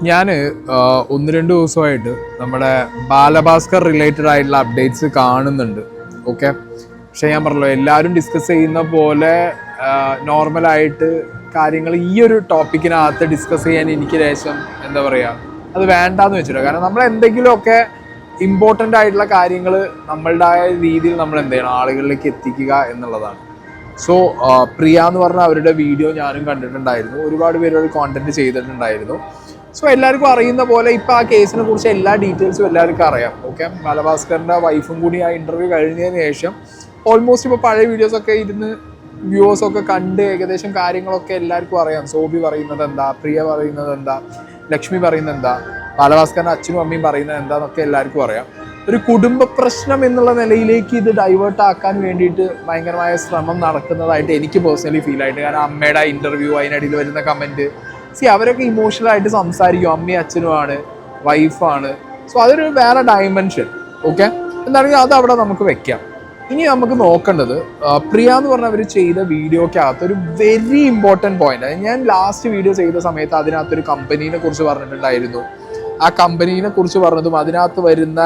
ഞാൻ ഒന്ന് രണ്ട് ദിവസമായിട്ട് നമ്മുടെ ബാലഭാസ്കർ റിലേറ്റഡ് ആയിട്ടുള്ള അപ്ഡേറ്റ്സ് കാണുന്നുണ്ട്. ഓക്കെ, പക്ഷെ ഞാൻ പറഞ്ഞല്ലോ, എല്ലാവരും ഡിസ്കസ് ചെയ്യുന്ന പോലെ നോർമലായിട്ട് കാര്യങ്ങൾ ഈ ഒരു ടോപ്പിക്കിനകത്ത് ഡിസ്കസ് ചെയ്യാൻ എനിക്ക് ലേശം എന്താ പറയുക, അത് വേണ്ടാന്ന് വെച്ചിട്ട്. കാരണം നമ്മൾ എന്തെങ്കിലുമൊക്കെ ഇമ്പോർട്ടൻ്റ് ആയിട്ടുള്ള കാര്യങ്ങൾ നമ്മളുടെ രീതിയിൽ നമ്മൾ എന്ത് ചെയ്യണം, ആളുകളിലേക്ക് എത്തിക്കുക എന്നുള്ളതാണ്. സോ പ്രിയ എന്ന് പറഞ്ഞ അവരുടെ വീഡിയോ ഞാനും കണ്ടിട്ടുണ്ടായിരുന്നു. ഒരുപാട് പേര് ഒരു കോണ്ടന്റ് ചെയ്തിട്ടുണ്ടായിരുന്നു. സോ എല്ലാവർക്കും അറിയുന്ന പോലെ ഇപ്പം ആ കേസിനെ കുറിച്ച് എല്ലാ ഡീറ്റെയിൽസും എല്ലാവർക്കും അറിയാം. ഓക്കെ, ബാലഭാസ്കറിൻ്റെ വൈഫും കൂടി ആ ഇൻ്റർവ്യൂ കഴിഞ്ഞതിന് ശേഷം ഓൾമോസ്റ്റ് ഇപ്പോൾ പഴയ വീഡിയോസൊക്കെ ഇരുന്ന് വ്യൂവേഴ്സൊക്കെ കണ്ട് ഏകദേശം കാര്യങ്ങളൊക്കെ എല്ലാവർക്കും അറിയാം. സോബി പറയുന്നത് എന്താ, പ്രിയ പറയുന്നത് എന്താ, ലക്ഷ്മി പറയുന്നത് എന്താ, ബാലഭാസ്കറിൻ്റെ അച്ഛനും അമ്മയും പറയുന്നത് എന്താന്നൊക്കെ എല്ലാവർക്കും അറിയാം. ഒരു കുടുംബ പ്രശ്നം എന്നുള്ള നിലയിലേക്ക് ഇത് ഡൈവേർട്ട് ആക്കാൻ വേണ്ടിയിട്ട് ഭയങ്കരമായ ശ്രമം നടക്കുന്നതായിട്ട് എനിക്ക് പേഴ്സണലി ഫീൽ ആയിട്ട്. കാരണം അമ്മയുടെ ഇൻ്റർവ്യൂ, അതിനിടയിൽ വരുന്ന കമൻറ്റ്, അവരൊക്കെ ഇമോഷണലായിട്ട് സംസാരിക്കും. അമ്മയും അച്ഛനുമാണ്, വൈഫാണ്. സോ അതൊരു വേറെ ഡയമെൻഷൻ. ഓക്കെ, എന്താണെങ്കിൽ അത് അവിടെ നമുക്ക് വെക്കാം. ഇനി നമുക്ക് നോക്കേണ്ടത് പ്രിയ എന്ന് പറഞ്ഞ അവർ ചെയ്ത വീഡിയോക്കകത്ത് ഒരു വെരി ഇമ്പോർട്ടൻറ്റ് പോയിന്റ്. ഞാൻ ലാസ്റ്റ് വീഡിയോ ചെയ്ത സമയത്ത് അതിനകത്തൊരു കമ്പനീനെ കുറിച്ച് പറഞ്ഞിട്ടുണ്ടായിരുന്നു. ആ കമ്പനീനെ കുറിച്ച് പറഞ്ഞതും അതിനകത്ത് വരുന്ന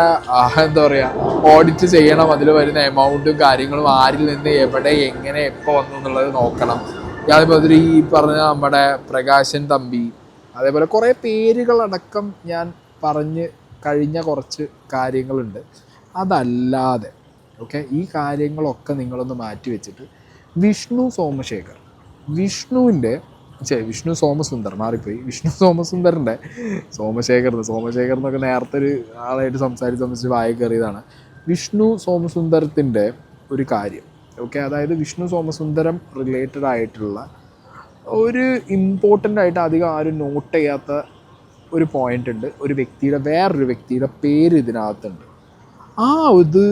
എന്താ പറയുക, ഓഡിറ്റ് ചെയ്യണം, അതിൽ വരുന്ന എമൗണ്ടും കാര്യങ്ങളും ആരിൽ നിന്ന് എവിടെ എങ്ങനെ എപ്പോൾ വന്നു എന്നുള്ളത് നോക്കണം. അതേപോലെ ഈ പറഞ്ഞ നമ്മുടെ പ്രകാശൻ തമ്പി, അതേപോലെ കുറേ പേരുകളടക്കം ഞാൻ പറഞ്ഞ് കഴിഞ്ഞ കുറച്ച് കാര്യങ്ങളുണ്ട്. അതല്ലാതെ ഓക്കെ, ഈ കാര്യങ്ങളൊക്കെ നിങ്ങളൊന്ന് മാറ്റി വെച്ചിട്ട് വിഷ്ണു സോമശേഖർ, വിഷ്ണു സോമസുന്ദർ മാറിപ്പോയി, വിഷ്ണു സോമസുന്ദറിൻ്റെ സോമശേഖർ എന്നൊക്കെ നേരത്തെ ഒരു ആളായിട്ട് സംസാരിച്ച് വായി കയറിയതാണ്. വിഷ്ണു സോമസുന്ദരത്തിൻ്റെ ഒരു കാര്യം. ഓക്കെ, അതായത് വിഷ്ണു സോമസുന്ദരം റിലേറ്റഡ് ആയിട്ടുള്ള ഒരു ഇമ്പോർട്ടൻ്റ് ആയിട്ട് അധികം ആരും നോട്ട് ചെയ്യാത്ത ഒരു പോയിൻ്റ് ഉണ്ട്. വേറൊരു വ്യക്തിയുടെ പേര് ഇതിനകത്തുണ്ട്. ആ ഇത്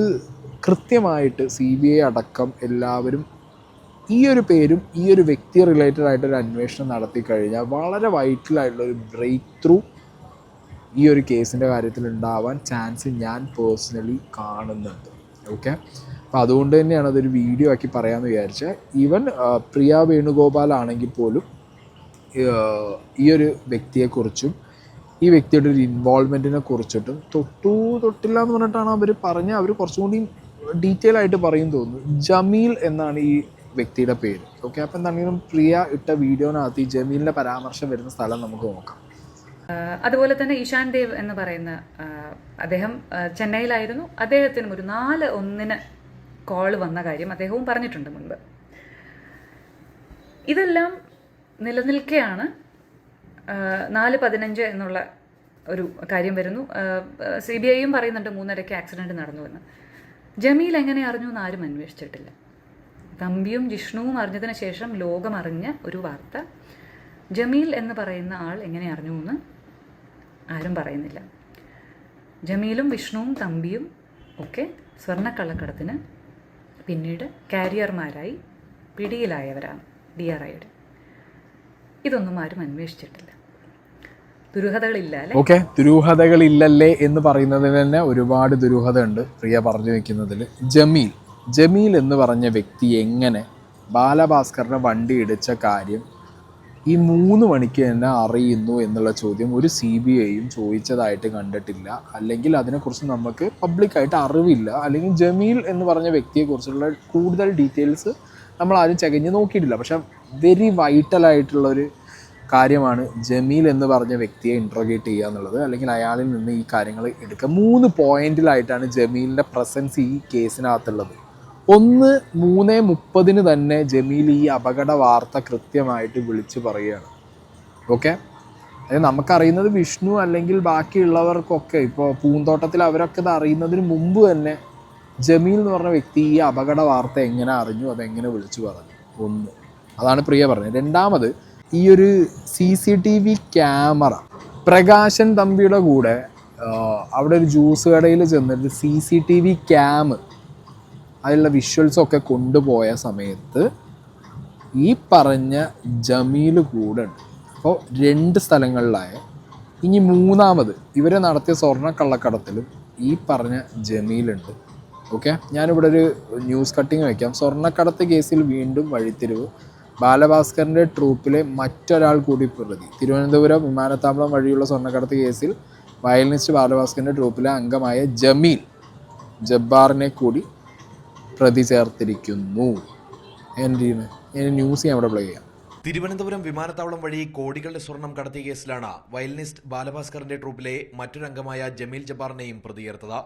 കൃത്യമായിട്ട് CBI അടക്കം എല്ലാവരും ഈ ഒരു പേരും ഈ ഒരു വ്യക്തി റിലേറ്റഡ് ആയിട്ടൊരു അന്വേഷണം നടത്തി കഴിഞ്ഞാൽ വളരെ വൈറ്റലായിട്ടുള്ളൊരു ബ്രേക്ക് ത്രൂ ഈ ഒരു കേസിൻ്റെ കാര്യത്തിൽ ഉണ്ടാവാൻ ചാൻസ് ഞാൻ പേഴ്സണലി കാണുന്നുണ്ട്. ഓക്കെ, അപ്പോൾ അതുകൊണ്ട് തന്നെയാണ് അതൊരു വീഡിയോ ആക്കി പറയാമെന്ന് വിചാരിച്ചത്. ഈവൻ പ്രിയ വേണുഗോപാൽ ആണെങ്കിൽ പോലും ഈ ഒരു വ്യക്തിയെക്കുറിച്ചും ഈ വ്യക്തിയുടെ ഒരു ഇൻവോൾവ്മെൻറ്റിനെ കുറിച്ചിട്ടും തൊട്ടില്ല എന്ന് പറഞ്ഞിട്ടാണ് അവർ കുറച്ചും കൂടി ഡീറ്റെയിൽ ആയിട്ട് പറയും തോന്നുന്നു. ജമീൽ എന്നാണ് ഈ വ്യക്തിയുടെ പേര്. ഓക്കെ, അപ്പം എന്താണെങ്കിലും പ്രിയ ഇട്ട വീഡിയോനകത്ത് ഈ ജമീലിൻ്റെ പരാമർശം വരുന്ന സ്ഥലം നമുക്ക് നോക്കാം. അതുപോലെ തന്നെ ഇഷാൻ ദേവ് എന്ന് പറയുന്ന അദ്ദേഹം ചെന്നൈയിലായിരുന്നു. അദ്ദേഹത്തിനും ഒരു 4:01 കോള് വന്ന കാര്യം അദ്ദേഹവും പറഞ്ഞിട്ടുണ്ട് മുൻപ്. ഇതെല്ലാം നിലനിൽക്കെയാണ് 4:15 എന്നുള്ള ഒരു കാര്യം വരുന്നു. CBIയും പറയുന്നുണ്ട് 3:30 ആക്സിഡൻറ്റ് നടന്നുവെന്ന്. ജമീൽ എങ്ങനെ അറിഞ്ഞു എന്ന് ആരും അന്വേഷിച്ചിട്ടില്ല. തമ്പിയും ജിഷ്ണുവും അറിഞ്ഞതിന് ശേഷം ലോകമറിഞ്ഞ ഒരു വാർത്ത. ജമീൽ എന്ന് പറയുന്ന ആൾ എങ്ങനെ അറിഞ്ഞു എന്ന് ആരും പറയുന്നില്ല. ജമീലും വിഷ്ണുവും തമ്പിയും ഒക്കെ സ്വർണ്ണക്കള്ളക്കടത്തിന് പിന്നീട് കാരിയർമാരായി പിടിയിലായവരാണ് DRIയുടെ. ഇതൊന്നും ആരും അന്വേഷിച്ചിട്ടില്ല. ദുരൂഹതകളില്ല അല്ലേ? ഓക്കെ, ദുരൂഹതകളില്ലല്ലേ എന്ന് പറയുന്നതിന് തന്നെ ഒരുപാട് ദുരൂഹത ഉണ്ട് പ്രിയ പറഞ്ഞു വെക്കുന്നതിൽ. ജമീൽ എന്ന് പറഞ്ഞ വ്യക്തി എങ്ങനെ ബാലഭാസ്കറിനെ വണ്ടി ഇടിച്ച കാര്യം ഈ 3 മണിക്ക് തന്നെ അറിയുന്നു എന്നുള്ള ചോദ്യം ഒരു CBIയും ചോദിച്ചതായിട്ട് കണ്ടിട്ടില്ല. അല്ലെങ്കിൽ അതിനെക്കുറിച്ച് നമുക്ക് പബ്ലിക്കായിട്ട് അറിവില്ല. അല്ലെങ്കിൽ ജമീൽ എന്ന് പറഞ്ഞ വ്യക്തിയെക്കുറിച്ചുള്ള കൂടുതൽ ഡീറ്റെയിൽസ് നമ്മൾ ആരും ചകഞ്ഞ് നോക്കിയിട്ടില്ല. പക്ഷെ വെരി വൈറ്റലായിട്ടുള്ളൊരു കാര്യമാണ് ജമീൽ എന്ന് പറഞ്ഞ വ്യക്തിയെ ഇൻട്രോഗേറ്റ് ചെയ്യുക എന്നുള്ളത്, അല്ലെങ്കിൽ അയാളിൽ നിന്ന് ഈ കാര്യങ്ങൾ എടുക്കുക. 3 പോയിന്റിലായിട്ടാണ് ജമീലിൻ്റെ പ്രസൻസ് ഈ കേസിനകത്തുള്ളത്. 3:30 തന്നെ ജമീൽ ഈ അപകട വാർത്ത കൃത്യമായിട്ട് വിളിച്ചു പറയുകയാണ്. ഓക്കെ, അതായത് നമുക്കറിയുന്നത് വിഷ്ണു അല്ലെങ്കിൽ ബാക്കിയുള്ളവർക്കൊക്കെ ഇപ്പോൾ പൂന്തോട്ടത്തിൽ അവരൊക്കെ ഇത് അറിയുന്നതിന് മുമ്പ് തന്നെ ജമീൽ എന്ന് പറഞ്ഞ വ്യക്തി ഈ അപകട വാർത്ത എങ്ങനെ അറിഞ്ഞു, അതെങ്ങനെ വിളിച്ചു പറഞ്ഞു. ഒന്ന്, അതാണ് പ്രിയ പറഞ്ഞത്. രണ്ടാമത്, ഈ ഒരു CCTV ക്യാമറ പ്രകാശൻ തമ്പിയുടെ കൂടെ അവിടെ ഒരു ജ്യൂസ് കടയിൽ ചെന്നിട്ട് CCTV ക്യാം അതിലുള്ള വിഷ്വൽസൊക്കെ കൊണ്ടുപോയ സമയത്ത് ഈ പറഞ്ഞ ജമീൽ കൂടെ ഉണ്ട്. അപ്പോൾ 2 സ്ഥലങ്ങളിലായ. ഇനി മൂന്നാമത് ഇവരെ നടത്തിയ സ്വർണ്ണക്കള്ളക്കടത്തിലും ഈ പറഞ്ഞ ജമീലുണ്ട്. ഓക്കെ, ഞാനിവിടെ ഒരു ന്യൂസ് കട്ടിങ് വയ്ക്കാം. സ്വർണ്ണക്കടത്ത് കേസിൽ വീണ്ടും വഴിത്തിരിവ്. ബാലഭാസ്കറിൻ്റെ ട്രൂപ്പിലെ മറ്റൊരാൾ കൂടി പ്രതി. തിരുവനന്തപുരം വിമാനത്താവളം വഴിയുള്ള സ്വർണ്ണക്കടത്ത് കേസിൽ വയലിനിസ്റ്റ് ബാലഭാസ്കറിൻ്റെ ട്രൂപ്പിലെ അംഗമായ ജമീൽ ജബ്ബാറിനെ കൂടി പ്രതി ചേർത്തിരിക്കുന്നു. എൻ്റെ ന്യൂസ് ഞാൻ അവിടെ പ്ലേ ചെയ്യാം. തിരുവനന്തപുരം വിമാനത്താവളം വഴി കോടികളുടെ സ്വർണം കടത്തിയ കേസിലാണ് വയലിനിസ്റ്റ് ബാലഭാസ്കറിന്റെ ട്രൂപ്പിലെ മറ്റൊരംഗമായ ജമീൽ ജബ്ബാറിനെയും പ്രതിയേർത്തത്.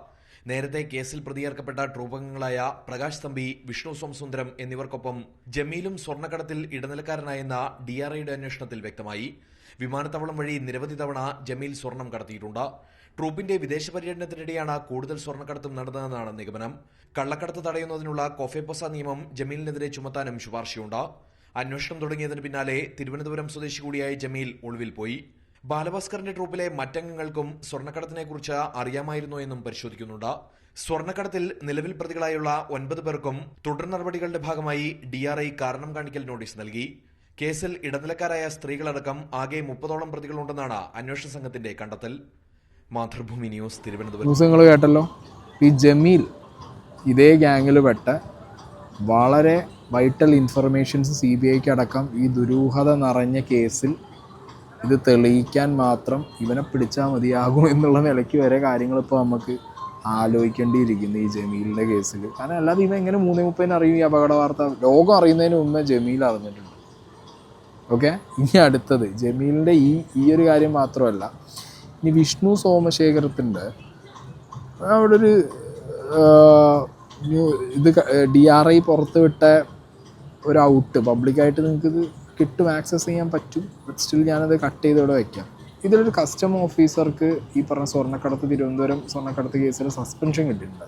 നേരത്തെ കേസിൽ പ്രതിയേർക്കപ്പെട്ട ട്രൂപ്പംഗങ്ങളായ പ്രകാശ് തമ്പി, വിഷ്ണു സോമസുന്ദരം എന്നിവർക്കൊപ്പം ജമീലും സ്വർണ്ണക്കടത്തിൽ ഇടനിലക്കാരനായെന്ന DRIയുടെ അന്വേഷണത്തിൽ വ്യക്തമായി. വിമാനത്താവളം വഴി നിരവധി തവണ ജമീൽ സ്വർണം കടത്തിയിട്ടുണ്ട്. ട്രൂപ്പിന്റെ വിദേശ പര്യടനത്തിനിടെയാണ് കൂടുതൽ സ്വർണ്ണക്കടത്തും നടന്നതെന്നാണ് നിഗമനം. കള്ളക്കടത്ത് തടയുന്നതിനുള്ള കോഫെപ്പോസ നിയമം ജമീലിനെതിരെ ചുമത്താനും ശുപാർശയുണ്ട്. അന്വേഷണം തുടങ്ങിയതിന് പിന്നാലെ തിരുവനന്തപുരം സ്വദേശി കൂടിയായ ജമീൽ ഒളിവിൽ പോയി. ബാലഭാസ്കറിന്റെ ട്രൂപ്പിലെ മറ്റംഗങ്ങൾക്കും സ്വർണ്ണക്കടത്തിനെക്കുറിച്ച് അറിയാമായിരുന്നോ എന്നും പരിശോധിക്കുന്നുണ്ട്. സ്വർണ്ണക്കടത്തിൽ നിലവിൽ പ്രതികളായുള്ള 9 പേർക്കും തുടർ നടപടികളുടെ ഭാഗമായി DRI കാരണം കാണിക്കൽ നോട്ടീസ് നൽകി. കേസിൽ ഇടനിലക്കാരായ സ്ത്രീകളടക്കം ആകെ 30ഓളം പ്രതികളുണ്ടെന്നാണ് അന്വേഷണ സംഘത്തിന്റെ കണ്ടെത്തൽ. മാതൃഭൂമി ന്യൂസ്, തിരുവനന്തപുരം. നിങ്ങൾ കേട്ടല്ലോ, ഈ ജമീൽ ഇതേ ഗ്യാങ്ങിൽ പെട്ട വളരെ വൈറ്റൽ ഇൻഫർമേഷൻസ് CBIക്ക് അടക്കം ഈ ദുരൂഹത നിറഞ്ഞ കേസിൽ ഇത് തെളിയിക്കാൻ മാത്രം ഇവനെ പിടിച്ചാൽ മതിയാകും എന്നുള്ള നിലയ്ക്ക് വരെ കാര്യങ്ങൾ ഇപ്പോൾ നമുക്ക് ആലോചിക്കേണ്ടിയിരിക്കുന്നു ഈ ജമീലിൻ്റെ കേസിൽ. കാരണം അല്ലാതെ ഇവ എങ്ങനെ 3:30 അറിയും ഈ അപകട വാർത്ത? ലോകം അറിയുന്നതിന് മുമ്പേ ജമീൽ അറിഞ്ഞിട്ടുണ്ട്. ഓക്കെ, ഇനി അടുത്തത് ജമീലിൻ്റെ ഈ ഒരു കാര്യം മാത്രമല്ല, ഇനി വിഷ്ണു സോമശേഖരത്തിൻ്റെ അവിടെ ഒരു ഇത് DRI പുറത്തുവിട്ട ഒരു ഔട്ട് പബ്ലിക്കായിട്ട് നിങ്ങൾക്കിത് കിട്ടും, ആക്സസ് ചെയ്യാൻ പറ്റും. ബട്ട് സ്റ്റിൽ ഞാനത് കട്ട് ചെയ്ത് ഇവിടെ വയ്ക്കാം. ഇതിലൊരു കസ്റ്റം ഓഫീസർക്ക് ഈ പറഞ്ഞ സ്വർണ്ണക്കടത്ത്, തിരുവനന്തപുരം സ്വർണ്ണക്കടത്ത് കേസിൽ സസ്പെൻഷൻ കിട്ടിയിട്ടുണ്ട്.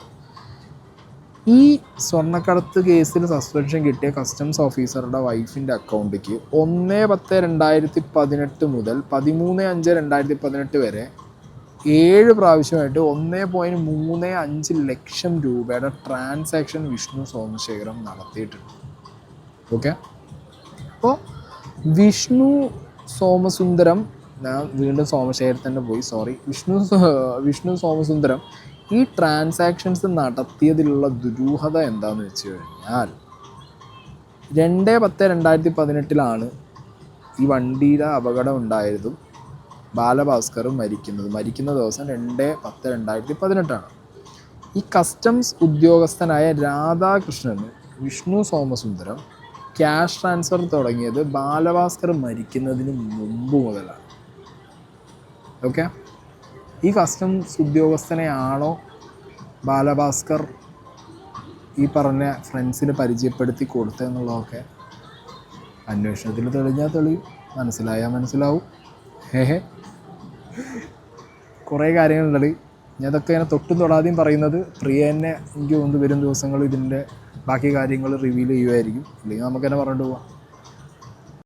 ഈ സ്വർണ്ണക്കടത്ത് കേസിൽ സസ്പെൻഷൻ കിട്ടിയ കസ്റ്റംസ് ഓഫീസറുടെ വൈഫിൻ്റെ അക്കൗണ്ടിലേക്ക് 1/10/2018 മുതൽ 13/5/2018 വരെ 7 പ്രാവശ്യമായിട്ട് 1.35 ലക്ഷം രൂപയുടെ ട്രാൻസാക്ഷൻ വിഷ്ണു സോമശേഖരം നടത്തിയിട്ടുണ്ട്. ഓക്കെ, അപ്പോൾ വിഷ്ണു സോമസുന്ദരം, ഞാൻ വീണ്ടും സോമശേഖരത്തിൻ്റെ പോയി, സോറി, വിഷ്ണു സോമസുന്ദരം ഈ ട്രാൻസാക്ഷൻസ് നടത്തിയതിലുള്ള ദുരൂഹത എന്താണെന്ന് വെച്ച് കഴിഞ്ഞാൽ 2/10/2018 ഈ വണ്ടിയുടെ അപകടം ഉണ്ടായതും ബാലഭാസ്കറും മരിക്കുന്ന ദിവസം 2/10/2018. ഈ കസ്റ്റംസ് ഉദ്യോഗസ്ഥനായ രാധാകൃഷ്ണന് വിഷ്ണു സോമസുന്ദരം ക്യാഷ് ട്രാൻസ്ഫർ തുടങ്ങിയത് ബാലഭാസ്കർ മരിക്കുന്നതിന് മുമ്പ് മുതലാണ്. ഓക്കെ, ഈ കസ്റ്റംസ് ഉദ്യോഗസ്ഥനെയാണോ ബാലഭാസ്കർ ഈ പറഞ്ഞ ഫ്രണ്ട്സിന് പരിചയപ്പെടുത്തി കൊടുത്തതെന്നുള്ളതൊക്കെ അന്വേഷണത്തിൽ തെളിയും, മനസ്സിലാവും. കുറേ കാര്യങ്ങളുണ്ട്. ഞാൻ അതൊക്കെ ഇങ്ങനെ തൊട്ടും തൊടാതെയും പറയുന്നത് പ്രിയ തന്നെ എനിക്ക് തോന്നുന്നു വരും ദിവസങ്ങൾ ഇതിൻ്റെ ബാക്കി കാര്യങ്ങൾ റിവീൽ ചെയ്യുമായിരിക്കും. അല്ലെങ്കിൽ നമുക്ക് തന്നെ പറഞ്ഞിട്ട് പോവാം.